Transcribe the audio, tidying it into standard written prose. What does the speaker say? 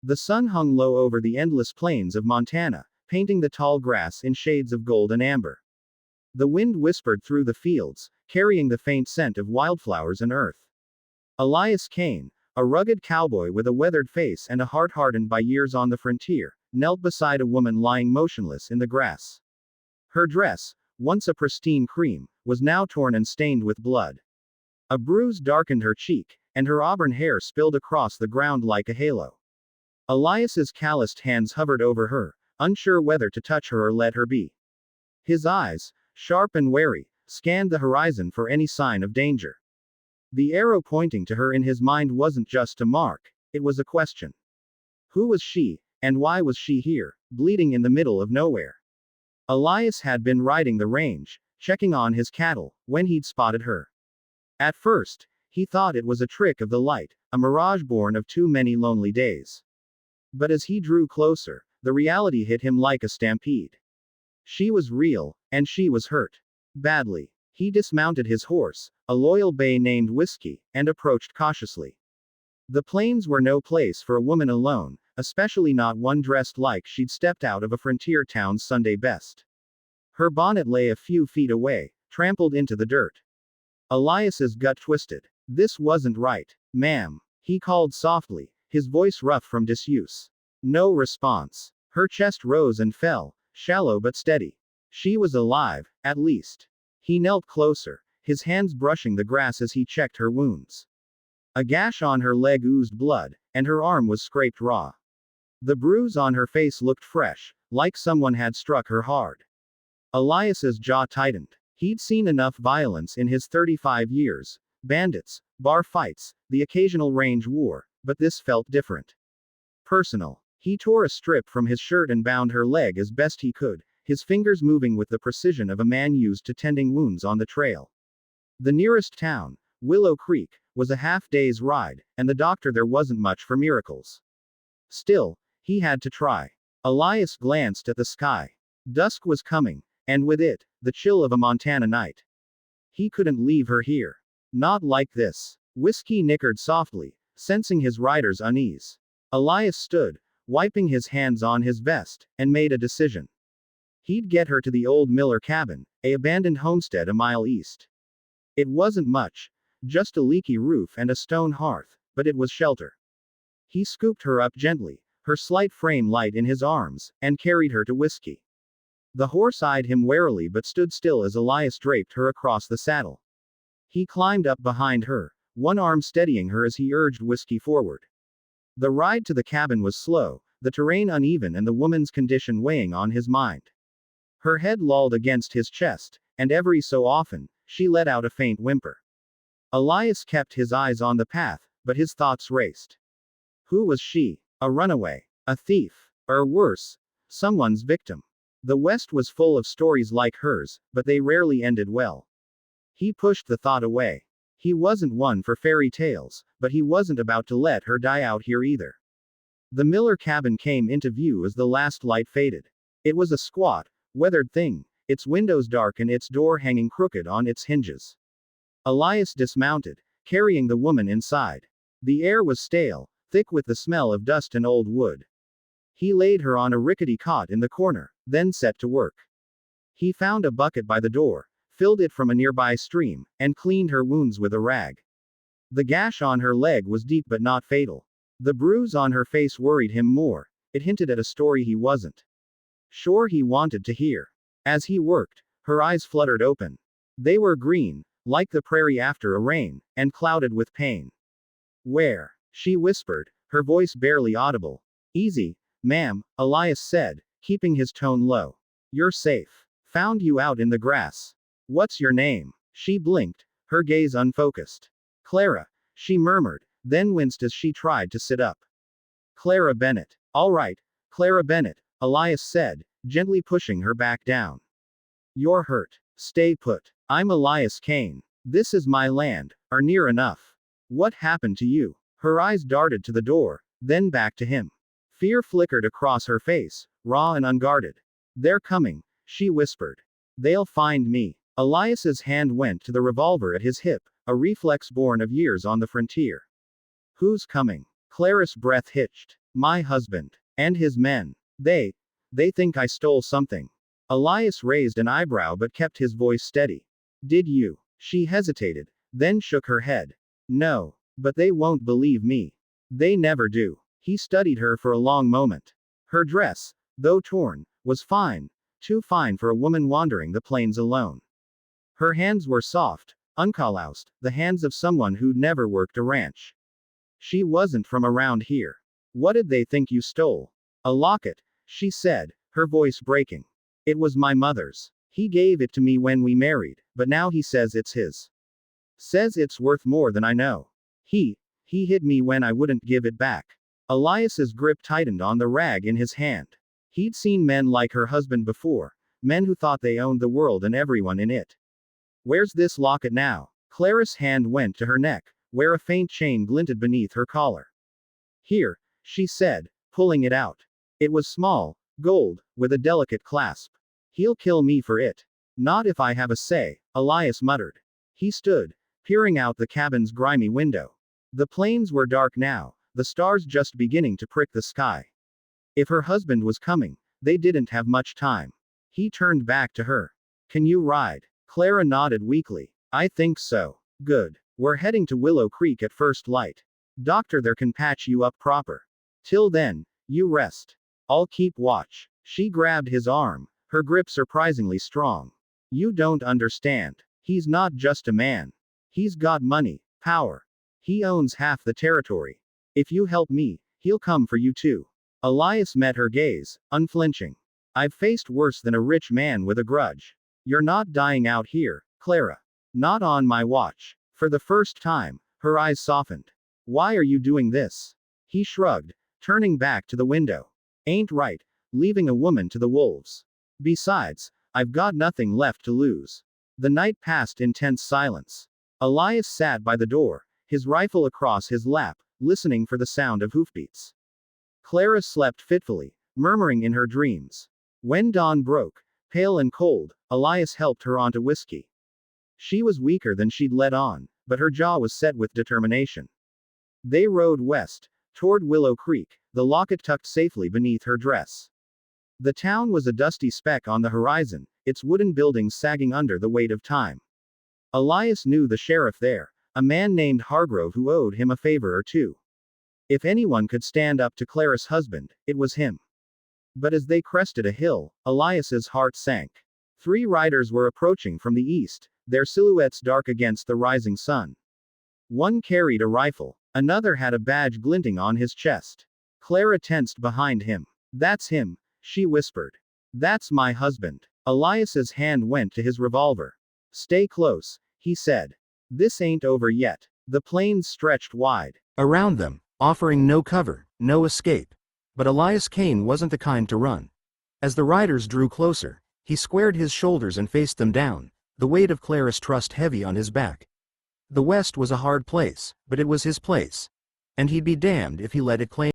The sun hung low over the endless plains of Montana, painting the tall grass in shades of gold and amber. The wind whispered through the fields, carrying the faint scent of wildflowers and earth. Elias Kane, a rugged cowboy with a weathered face and a heart hardened by years on the frontier, knelt beside a woman lying motionless in the grass. Her dress, once a pristine cream, was now torn and stained with blood. A bruise darkened her cheek, and her auburn hair spilled across the ground like a halo. Elias's calloused hands hovered over her, unsure whether to touch her or let her be. His eyes, sharp and wary, scanned the horizon for any sign of danger. The arrow pointing to her in his mind wasn't just a mark, it was a question. Who was she, and why was she here, bleeding in the middle of nowhere? Elias had been riding the range, checking on his cattle, when he'd spotted her. At first, he thought it was a trick of the light, a mirage born of too many lonely days. But as he drew closer, the reality hit him like a stampede. She was real, and she was hurt. Badly. He dismounted his horse, a loyal bay named Whiskey, and approached cautiously. The plains were no place for a woman alone, especially not one dressed like she'd stepped out of a frontier town's Sunday best. Her bonnet lay a few feet away, trampled into the dirt. Elias's gut twisted. This wasn't right. Ma'am, he called softly, his voice rough from disuse. No response. Her chest rose and fell, shallow but steady. She was alive, at least. He knelt closer, his hands brushing the grass as he checked her wounds. A gash on her leg oozed blood, and her arm was scraped raw. The bruise on her face looked fresh, like someone had struck her hard. Elias's jaw tightened. He'd seen enough violence in his 35 years, bandits, bar fights, the occasional range war, but this felt different. Personal. He tore a strip from his shirt and bound her leg as best he could, his fingers moving with the precision of a man used to tending wounds on the trail. The nearest town, Willow Creek, was a half-day's ride, and the doctor there wasn't much for miracles. Still, he had to try. Elias glanced at the sky. Dusk was coming, and with it, the chill of a Montana night. He couldn't leave her here. Not like this. Whiskey nickered softly, sensing his rider's unease. Elias stood, wiping his hands on his vest, and made a decision. He'd get her to the old Miller cabin, a abandoned homestead a mile east. It wasn't much, just a leaky roof and a stone hearth, but it was shelter. He scooped her up gently, her slight frame light in his arms, and carried her to Whiskey. The horse eyed him warily but stood still as Elias draped her across the saddle. He climbed up behind her, one arm steadying her as he urged Whiskey forward. The ride to the cabin was slow, the terrain uneven and the woman's condition weighing on his mind. Her head lolled against his chest, and every so often, she let out a faint whimper. Elias kept his eyes on the path, but his thoughts raced. Who was she? A runaway? A thief? Or worse, someone's victim? The West was full of stories like hers, but they rarely ended well. He pushed the thought away. He wasn't one for fairy tales, but he wasn't about to let her die out here either. The Miller cabin came into view as the last light faded. It was a squat, weathered thing, its windows dark and its door hanging crooked on its hinges. Elias dismounted, carrying the woman inside. The air was stale, thick with the smell of dust and old wood. He laid her on a rickety cot in the corner, then set to work. He found a bucket by the door, filled it from a nearby stream, and cleaned her wounds with a rag. The gash on her leg was deep but not fatal. The bruise on her face worried him more, it hinted at a story he wasn't sure he wanted to hear. As he worked, her eyes fluttered open. They were green, like the prairie after a rain, and clouded with pain. Where? She whispered, her voice barely audible. Easy, ma'am, Elias said, keeping his tone low. You're safe. Found you out in the grass. What's your name? She blinked, her gaze unfocused. Clara, she murmured, then winced as she tried to sit up. Clara Bennett. All right, Clara Bennett, Elias said, gently pushing her back down. You're hurt. Stay put. I'm Elias Kane. This is my land, or near enough. What happened to you? Her eyes darted to the door, then back to him. Fear flickered across her face, raw and unguarded. They're coming, she whispered. They'll find me. Elias's hand went to the revolver at his hip, a reflex born of years on the frontier. Who's coming? Clara's breath hitched. My husband. And his men. They think I stole something. Elias raised an eyebrow but kept his voice steady. Did you? She hesitated, then shook her head. No. But they won't believe me. They never do. He studied her for a long moment. Her dress, though torn, was fine, too fine for a woman wandering the plains alone. Her hands were soft, uncalloused, the hands of someone who'd never worked a ranch. She wasn't from around here. What did they think you stole? A locket, she said, her voice breaking. It was my mother's. He gave it to me when we married, but now he says it's his. Says it's worth more than I know. He hid me when I wouldn't give it back. Elias's grip tightened on the rag in his hand. He'd seen men like her husband before, men who thought they owned the world and everyone in it. Where's this locket now? Clara's hand went to her neck, where a faint chain glinted beneath her collar. Here, she said, pulling it out. It was small, gold, with a delicate clasp. He'll kill me for it. Not if I have a say, Elias muttered. He stood, peering out the cabin's grimy window. The plains were dark now, the stars just beginning to prick the sky. If her husband was coming, they didn't have much time. He turned back to her. Can you ride? Clara nodded weakly. I think so. Good. We're heading to Willow Creek at first light. Doctor there can patch you up proper. Till then, you rest. I'll keep watch. She grabbed his arm, her grip surprisingly strong. You don't understand. He's not just a man. He's got money, power. He owns half the territory. If you help me, he'll come for you too. Elias met her gaze, unflinching. I've faced worse than a rich man with a grudge. You're not dying out here, Clara. Not on my watch. For the first time, her eyes softened. Why are you doing this? He shrugged, turning back to the window. Ain't right, leaving a woman to the wolves. Besides, I've got nothing left to lose. The night passed in tense silence. Elias sat by the door, his rifle across his lap, listening for the sound of hoofbeats. Clara slept fitfully, murmuring in her dreams. When dawn broke, pale and cold, Elias helped her onto whiskey. She was weaker than she'd let on, but her jaw was set with determination. They rode west, toward Willow Creek, the locket tucked safely beneath her dress. The town was a dusty speck on the horizon, its wooden buildings sagging under the weight of time. Elias knew the sheriff there, a man named Hargrove who owed him a favor or two. If anyone could stand up to Clara's husband, it was him. But as they crested a hill, Elias's heart sank. 3 riders were approaching from the east, their silhouettes dark against the rising sun. One carried a rifle, another had a badge glinting on his chest. Clara tensed behind him. That's him, she whispered. That's my husband. Elias's hand went to his revolver. Stay close, he said. This ain't over yet. The plains stretched wide around them, offering no cover, no escape. But Elias Kane wasn't the kind to run. As the riders drew closer, he squared his shoulders and faced them down, the weight of Clara's trust heavy on his back. The West was a hard place, but it was his place. And he'd be damned if he let it claim